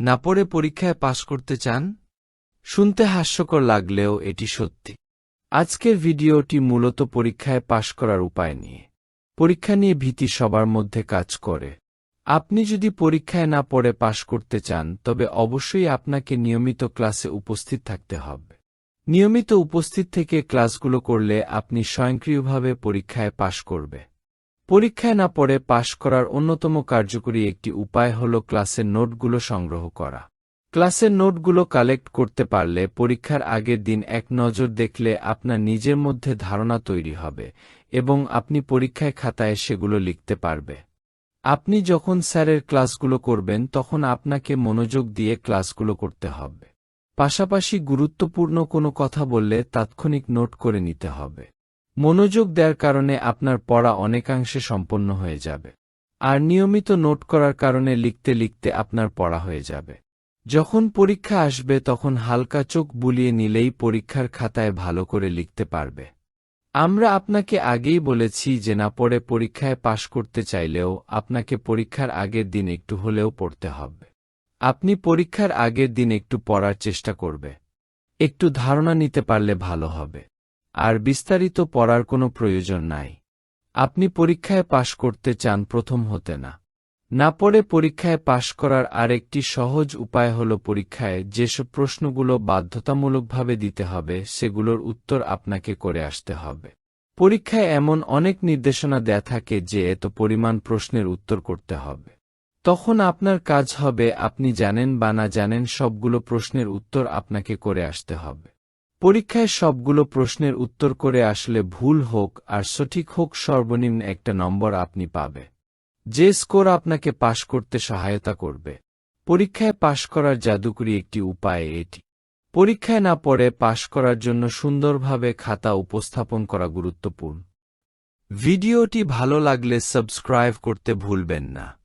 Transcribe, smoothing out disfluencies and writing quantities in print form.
না পড়ে পরীক্ষায় পাশ করতে চান? শুনতে হাস্যকর লাগলেও এটি সত্যি। আজকের ভিডিওটি মূলত পরীক্ষায় পাশ করার উপায় নিয়ে। পরীক্ষা নিয়ে ভীতি সবার মধ্যে কাজ করে। আপনি যদি পরীক্ষায় না পড়ে পাশ করতে চান তবে অবশ্যই আপনাকে নিয়মিত ক্লাসে উপস্থিত থাকতে হবে। নিয়মিত উপস্থিত থেকে ক্লাসগুলো করলে আপনি স্বয়ংক্রিয়ভাবে পরীক্ষায় পাশ করবে। পরীক্ষায় না পড়ে পাশ করার অন্যতম কার্যকরী একটি উপায় হল ক্লাসের নোটগুলো সংগ্রহ করা। ক্লাসের নোটগুলো কালেক্ট করতে পারলে পরীক্ষার আগের দিন এক নজর দেখলে আপনার নিজের মধ্যে ধারণা তৈরি হবে এবং আপনি পরীক্ষায় খাতায় সেগুলো লিখতে পারবে। আপনি যখন স্যারের ক্লাসগুলো করবেন তখন আপনাকে মনোযোগ দিয়ে ক্লাসগুলো করতে হবে। পাশাপাশি গুরুত্বপূর্ণ কোনো কথা বললে তাৎক্ষণিক নোট করে নিতে হবে। মনোযোগ দেওয়ার কারণে আপনার পড়া অনেকাংশে সম্পন্ন হয়ে যাবে। আর নিয়মিত নোট করার কারণে লিখতে লিখতে আপনার পড়া হয়ে যাবে। যখন পরীক্ষা আসবে তখন হালকা চোখ বুলিয়ে নিলেই পরীক্ষার খাতায় ভালো করে লিখতে পারবে। আমরা আপনাকে আগেই বলেছি যে না পড়ে পরীক্ষায় পাশ করতে চাইলেও আপনাকে পরীক্ষার আগের দিন একটু হলেও পড়তে হবে। আপনি পরীক্ষার আগের দিন একটু পড়ার চেষ্টা করবে। একটু ধারণা নিতে পারলে ভালো হবে। আর বিস্তারিত পড়ার কোনো প্রয়োজন নাই। আপনি পরীক্ষায় পাশ করতে চান প্রথম হতে না। না পড়ে পরীক্ষায় পাশ করার আরেকটি সহজ উপায় হল পরীক্ষায় যেসব প্রশ্নগুলো বাধ্যতামূলকভাবে দিতে হবে সেগুলোর উত্তর আপনাকে করে আসতে হবে। পরীক্ষায় এমন অনেক নির্দেশনা দেয়া থাকে যে এত পরিমাণ প্রশ্নের উত্তর করতে হবে। তখন আপনার কাজ হবে আপনি জানেন বা না জানেন সবগুলো প্রশ্নের উত্তর আপনাকে করে আসতে হবে। পরীক্ষায় সবগুলো প্রশ্নের উত্তর করে আসলে ভুল হোক আর সঠিক হোক সর্বনিম্ন একটা নম্বর আপনি পাবে। যে স্কোর আপনাকে পাশ করতে সহায়তা করবে। পরীক্ষায় পাশ করার জাদুকরী একটি উপায় এটি। পরীক্ষায় না পড়ে পাশ করার জন্য সুন্দরভাবে খাতা উপস্থাপন করা গুরুত্বপূর্ণ। ভিডিওটি ভালো লাগলে সাবস্ক্রাইব করতে ভুলবেন না।